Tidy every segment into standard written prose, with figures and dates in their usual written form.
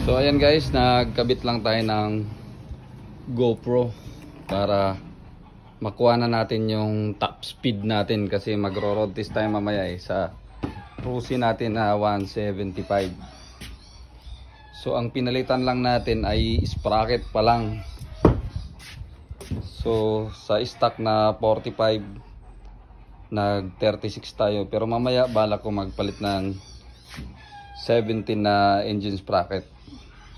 So ayan guys, nagkabit lang tayo ng GoPro para makuha na natin yung top speed natin kasi magro-road test tayo mamaya sa Rusi natin na 175. So ang pinalitan lang natin ay sprocket pa lang. So sa stock na 45 nag 36 tayo, pero mamaya balak ko magpalit ng 17 na engine sprocket.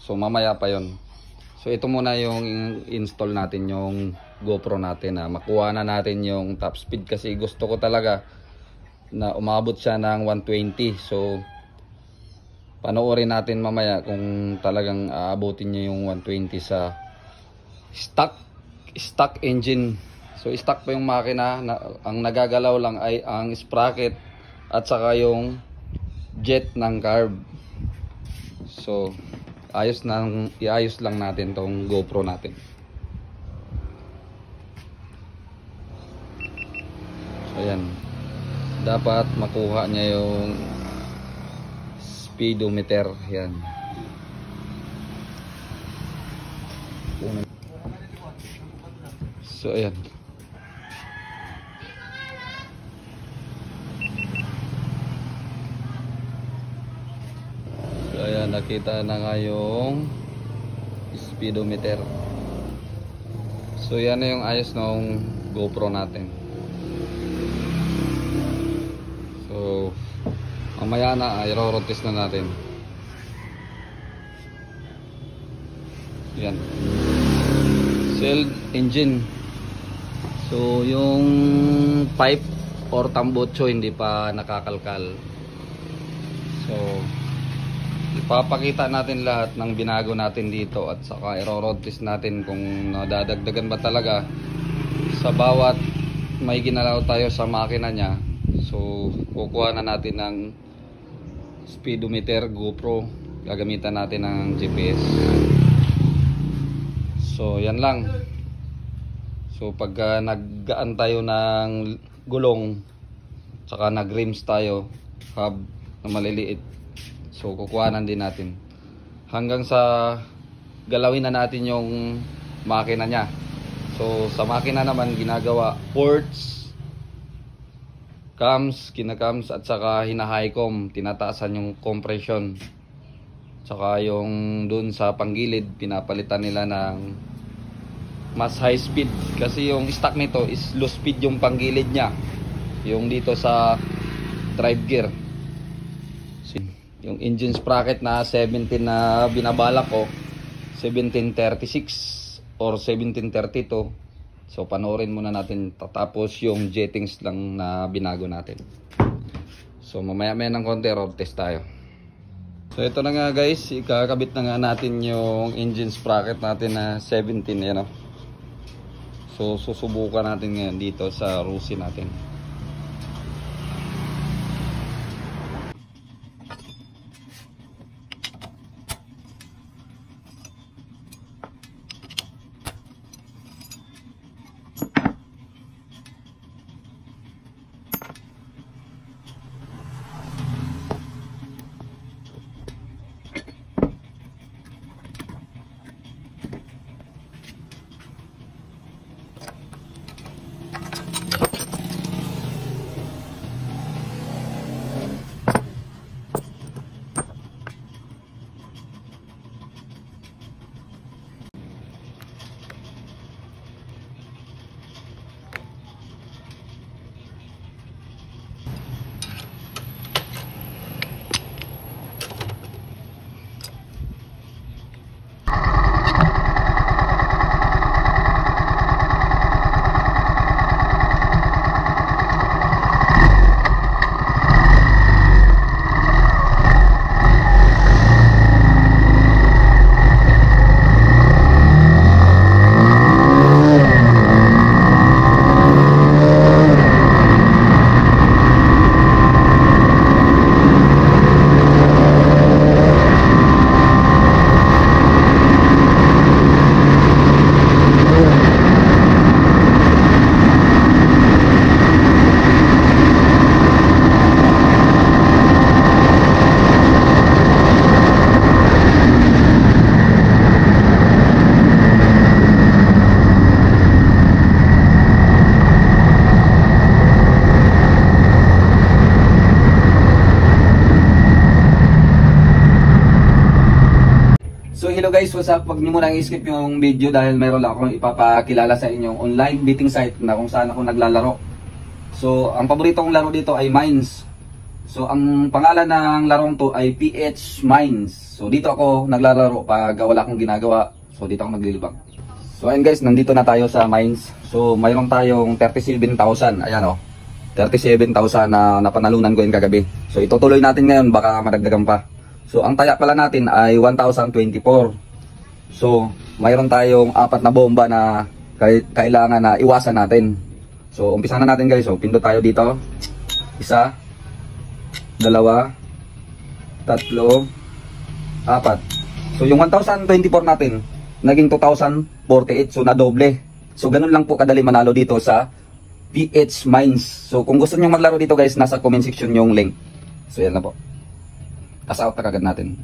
So mamaya pa yon. So ito muna yung install natin yung GoPro natin na makuha na natin yung top speed kasi gusto ko talaga na umabot siya ng 120. So panoorin natin mamaya kung talagang aabutin niya yung 120 sa stock engine. So stock pa yung makina ang nagagalaw lang ay ang sprocket at saka yung jet ng carb. So iayos lang natin tong GoPro natin. So ayan, dapat makuha niya yung speedometer. Yan. So ayan. Ayan, nakita na nga yung speedometer. So yan na yung ayos ng GoPro natin. So mamaya na i-road test na natin. Yan, sealed engine. So yung pipe or tambotso hindi pa nakakalkal. So ipapakita natin lahat ng binago natin dito at saka i-road test natin kung nadadagdagan ba talaga sa bawat may ginalaw tayo sa makina niya. So kukuha na natin ng speedometer GoPro, gagamitan natin ng GPS. So yan lang. So pagka naggaan tayo ng gulong saka nag-rims tayo hub na maliliit, so kukuhanan din natin hanggang sa galawin na natin yung makina niya. So sa makina naman ginagawa ports, cams, kinakams at saka hina-high com, tinataasan yung compression. Saka yung dun sa panggilid pinapalitan nila ng mas high speed kasi yung stock nito is low speed yung panggilid niya, yung dito sa drive gear. Yung engine sprocket na 17 na binabalak ko 1736 or 1732. So panoorin muna natin, tapos yung jettings lang na binago natin. So mamaya ng konti road test tayo. So ito na nga guys, ikakabit na nga natin yung engine sprocket natin na 17. Yan, so susubukan natin ngayon dito sa Rusi natin. So hello guys, what's up? Huwag niyo muna i-skip yung video dahil mayroon lang akong ipapakilala sa inyong online betting site na kung saan ako naglalaro. So ang paborito kong laro dito ay Mines. So ang pangalan ng larong to ay PH Mines. So dito ako naglalaro pag wala akong ginagawa. So dito ako naglilibang. So ayun guys, nandito na tayo sa Mines. So mayroon tayong 37,000. Ayan o. 37,000 na napanalunan ko yung kagabi. So itutuloy natin ngayon, baka madagdagan pa. So ang taya pala natin ay 1,024. So mayroon tayong 4 na bomba na kailangan na iwasan natin. So umpisa na natin guys. So pindot tayo dito. 1, 2, 3, 4. So yung 1,024 natin naging 2,048. So na doble. So ganun lang po kadali manalo dito sa PH Mines. So kung gusto niyo maglaro dito guys, nasa comment section yung link. So yan na po. Pass out na kagad natin.